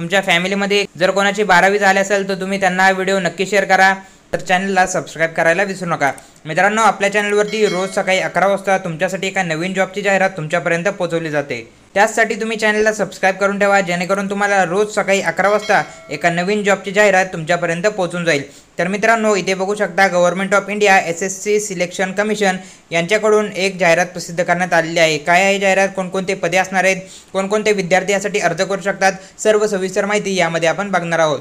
तुमच्या फॅमिलीमध्ये जर कोणाची 12वी झाली असेल तर तुम्ही त्यांना हा व्हिडिओ नक्की शेअर करा। तर चॅनलला सबस्क्राइब करायला विसरू नका। मित्रांनो, आपल्या चॅनलवरती रोज सकाळी 11 वाजता तुमच्यासाठी एका नवीन जॉबची जाहिरात तुमच्यापर्यंत पोहोचवली जाते। त्यासाठी तुम्ही चॅनलला सबस्क्राइब करून ठेवा, जेणेकरून तुम्हाला रोज सकाळी 11 वाजता एका नवीन जॉबची जाहिरात तुमच्यापर्यंत पोहोचून जाईल। तर मित्रांनो, इथे बघू शकता government of India SSC selection commission यांच्याकडून एक जाहिरात प्रसिद्ध करण्यात आलेली आहे। काय आहे जाहिरात, कोणकोणते पदे असणार आहेत, कोणकोणते विद्यार्थी यासाठी अर्ज करू शकतात, सर्व सविस्तर माहिती यामध्ये आपण बघणार आहोत।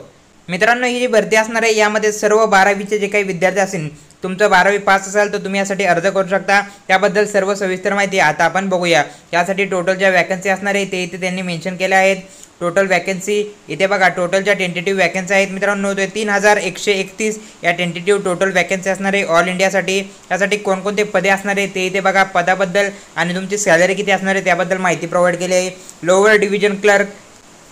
मित्रांनो, ही जी भरती असणार आहे यामध्ये सर्व 12वीचे जे काही विद्यार्थी असतील, तुमचं 12वी पास असेल तर तुम्ही यासाठी अर्ज करू शकता। त्याबद्दल सर्व सविस्तर माहिती आता आपण बघूया। यासाठी टोटल ज्या वॅकन्सी असणार आहे ते इथे त्यांनी मेन्शन केल्या आहेत। टोटल वॅकन्सी इथे बघा, टोटलच्या टेंटेटिव्ह वॅकन्सी आहेत मित्रांनो, ते 3131 या टेंटेटिव्ह टोटल वॅकन्सी असणार आहे ऑल इंडियासाठी। यासाठी कोणकोणते पदे असणार आहे ते इथे बघा, पदाबद्दल आणि तुमची सॅलरी किती असणार आहे त्याबद्दल माहिती प्रोव्हाइड केली आहे। लोअर डिव्हिजन क्लर्क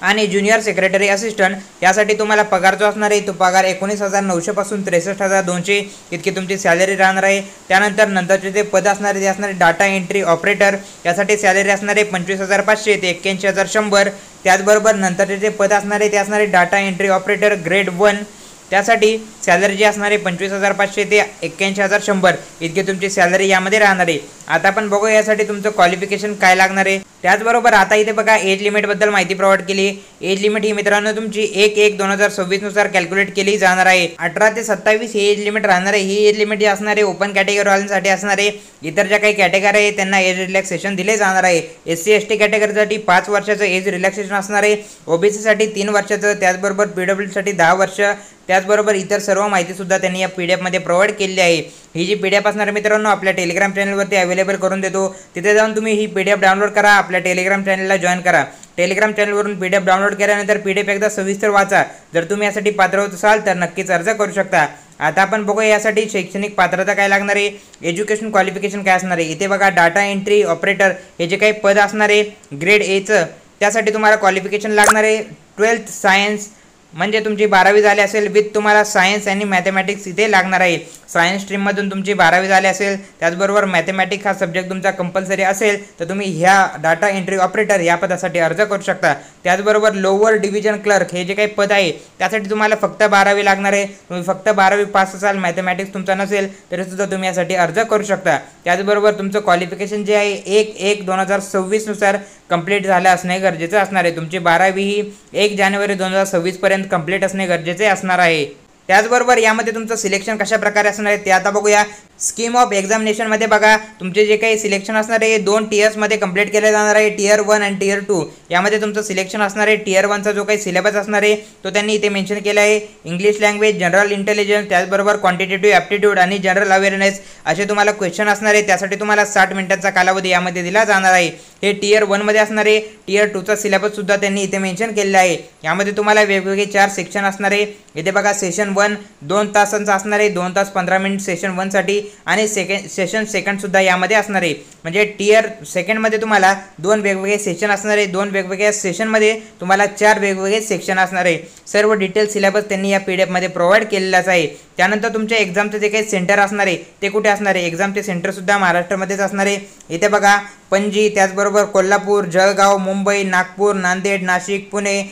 आणि ज्युनियर सेक्रेटरी असिस्टंट यासाठी तुम्हाला पगार जो असणार आहे तो पगार 19,900 पासून 63,200 इतकी तुमची सॅलरी राहणार आहे। त्यानंतर नंतरचे जे पद असणार आहे ते असणार आहे डाटा एंट्री ऑपरेटर, यासाठी सॅलरी असणार आहे 25,500 ते 81,100। त्याचबरोबर नंतरचे जे पद असणार आहे ते असणार आहे डाटा एंट्री ऑपरेटर ग्रेड 1, त्यासाठी सॅलरी जी असणार आहे 25,500 ते 81,100 इतकी तुमची सॅलरी यामध्ये राहणार आहे। आता आपण बघू यासाठी तुमचं क्वालिफिकेशन काय लागणार आहे। त्याचबरोबर आता इथे बघा एज लिमिटबद्दल माहिती प्रोव्हाइड केली। एज लिमिट ही मित्रांनो तुमची 1/1/2026 नुसार कॅल्क्युलेट केली जाणार आहे। 18 ते 27 ही एज लिमिट राहणार आहे। ही एज लिमिट जी असणार आहे ओपन कॅटेगरीवाल्यांसाठी असणार आहे। इतर ज्या काही कॅटेगरी आहे त्यांना एज रिलॅक्सेशन दिले जाणार आहे। SC ST कॅटेगरीसाठी 5 वर्षाचं एज रिलॅक्सेशन असणार आहे, OBC साठी 3 वर्षाचं, त्याचबरोबर PWD साठी 10 वर्ष। त्याचबरोबर इतर सर्व माहिती सुद्धा त्यांनी या PDF मध्ये प्रोव्हाइड केली आहे। ही जी PDF असणार आहे मित्रांनो आपल्या टेलिग्राम चॅनलवरती अवेलेबल करून देतो, तिथे जाऊन तुम्ही ही PDF डाउनलोड करा, आपल्या टेलिग्राम चॅनलला जॉईन करा। टेलिग्राम चॅनलवरून PDF डाउनलोड केल्यानंतर PDF एकदा सविस्तर वाचा। जर तुम्ही यासाठी पात्र होत असाल तर नक्कीच अर्ज करू शकता। आता आपण बघूया यासाठी शैक्षणिक पात्रता काय लागणार आहे, एज्युकेशन क्वालिफिकेशन काय असणार आहे। इथे बघा डाटा एंट्री ऑपरेटर हे जे काही पद असणार आहे ग्रेड Aचं, त्यासाठी तुम्हाला क्वालिफिकेशन लागणार आहे 12th सायन्स, म्हणजे तुमची 12वी झाली असेल विथ तुम्हाला सायन्स आणि मॅथमॅटिक्स इथे लागणार आहे। सायन्स स्ट्रीममधून तुमची 12वी झाली असेल, त्याचबरोबर मॅथमॅटिक्स हा सब्जेक्ट तुमचा कंपल्सरी असेल तर तुम्ही ह्या डाटा एंट्री ऑपरेटर या पदासाठी अर्ज करू शकता। त्याचबरोबर लोअर डिव्हिजन क्लर्क हे जे काही पद आहे त्यासाठी तुम्हाला फक्त 12वी लागणार आहे। तुम्ही फक्त 12वी पास असाल, मॅथमॅटिक्स तुमचा नसेल तरी सुद्धा तुम्ही यासाठी अर्ज करू शकता। त्याचबरोबर तुमचं क्वालिफिकेशन जे आहे 1/1/2026 नुसार कंप्लीट झालं असणे गरजेचं असणार आहे। तुमची 12वी ही 1 जानेवारी 2026 पर्यंत कंप्लीट असणे गरजेचे असणार आहे। त्याचबरोबर यामध्ये तुमचं सिलेक्शन कशा प्रकारे असणार आहे ते आता बघूया। स्कीम ऑफ एक्झामिनेशन मध्ये बघा, तुमचे जे काही सिलेक्शन असणार आहे 2 टियर्स मध्ये कंप्लीट केले जाणार आहे, टियर 1 आणि टियर 2 यामध्ये तुमचं सिलेक्शन असणार आहे। टियर 1चा जो काही सिलेबस असणार आहे तो त्यांनी इथे मेन्शन केला आहे। इंग्लिश लँग्वेज, जनरल इंटेलिजन्स, त्याचबरोबर क्वांटिटेटिव्ह ॲप्टिट्यूड आणि जनरल अवेअरनेस असे तुम्हाला क्वेश्चन असणार आहे। त्यासाठी तुम्हाला 60 मिनिटांचा कालावधी यामध्ये दिला जाणार आहे। हे टियर 1 मध्ये असणार आहे। टियर 2चा सिलेबस सुद्धा त्यांनी इथे मेन्शन केलेला आहे। यामध्ये तुम्हाला वेगवेगळे 4 सेक्शन असणार आहे। इथे बघा सेशन 1 2 तासांचा असणार आहे, 2 तास 15 मिनिट सेशन 1 साठी, आणि सेशन सेकंड सुद्धा यामध्ये असणार आहे। म्हणजे टियर सेकंड मध्ये तुम्हाला 2 वेगवेगळे सेशन असणार आहे, 2 वेगवेगळ्या सेशन मध्ये तुम्हाला 4 वेगवेगळे सेक्शन असणार आहे। सर्व डिटेल सिलेबस त्यांनी या PDF मध्ये प्रोव्हाइड केलेलाच आहे। त्यानंतर तुमच्या एक्झामचे जे काही सेंटर असणार आहे ते कुठे असणार आहे, एक्झामचे सेंटर सुद्धा महाराष्ट्रामध्येच असणार आहे। इथे बघा पणजी, त्याचबरोबर कोल्हापूर, जळगाव, मुंबई, नागपूर, नांदेड, नाशिक, पुणे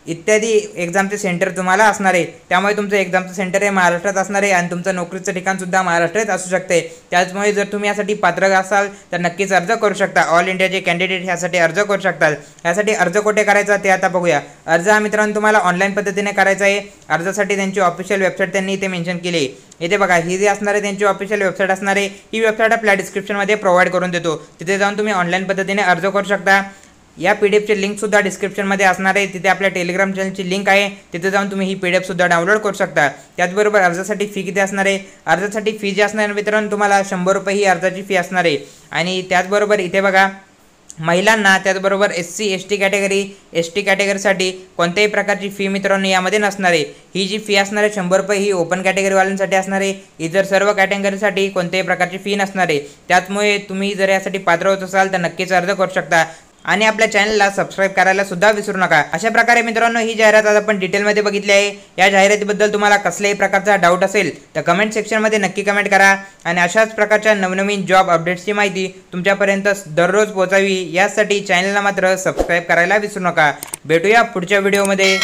इत्यादी एक्झामचे सेंटर तुम्हाला असणार आहे। त्यामुळे तुमचं एक्झामचं सेंटर हे महाराष्ट्रात असणार आहे आणि तुमचं नोकरीचं ठिकाण सुद्धा महाराष्ट्रात असू शकते। त्याचमुळे जर तुम्ही यासाठी पात्र असाल तर नक्कीच अर्ज करू शकता। ऑल इंडियाचे कॅन्डिडेट यासाठी अर्ज करू शकतात। यासाठी अर्ज कुठे करायचा ते आता बघूया। अर्ज हा मित्रांनो तुम्हाला ऑनलाईन पद्धतीने करायचा आहे। अर्जासाठी त्यांची ऑफिशियल वेबसाईट त्यांनी इथे मेन्शन केली आहे। इथे बघा ही जी असणार आहे त्यांची ऑफिशियल वेबसाईट असणार आहे। ही वेबसाईट आपल्या डिस्क्रिप्शनमध्ये प्रोव्हाइड करून देतो, तिथे जाऊन तुम्ही ऑनलाईन पद्धतीने अर्ज करू शकता। या PDFची लिंक सुद्धा डिस्क्रिप्शनमध्ये असणार आहे, तिथे आपल्या टेलिग्राम चॅनलची लिंक आहे, तिथे जाऊन तुम्ही ही PDF सुद्धा डाउनलोड करू शकता। त्याचबरोबर अर्जासाठी फी किती असणार आहे, अर्जासाठी फी जी असणार मित्रांनो तुम्हाला 100 रुपये ही अर्जाची फी असणार आहे। आणि त्याचबरोबर इथे बघा महिलांना, त्याचबरोबर SC ST कॅटेगरी, ST कॅटेगरीसाठी कोणत्याही प्रकारची फी मित्रांनो यामध्ये नसणार आहे। ही जी फी असणार आहे 100 रुपये ही ओपन कॅटेगरीवाल्यांसाठी असणार आहे। इतर सर्व कॅटेगरीसाठी कोणत्याही प्रकारची फी नसणार आहे। त्यामुळे तुम्ही जर यासाठी पात्र होत असाल तर नक्कीच अर्ज करू शकता। आणि आपल्या चॅनलला सबस्क्राईब करायला सुद्धा विसरू नका। अशा प्रकारे मित्रांनो ही जाहिरात आज आपण डिटेलमध्ये बघितली आहे। या जाहिरातीबद्दल तुम्हाला कसल्याही प्रकारचा डाऊट असेल तर कमेंट सेक्शनमध्ये नक्की कमेंट करा आणि अशाच प्रकारच्या नवनवीन जॉब अपडेट्सची माहिती तुमच्यापर्यंत दररोज पोहोचावी यासाठी चॅनलला मात्र सबस्क्राईब करायला विसरू नका। भेटूया पुढच्या व्हिडिओमध्ये।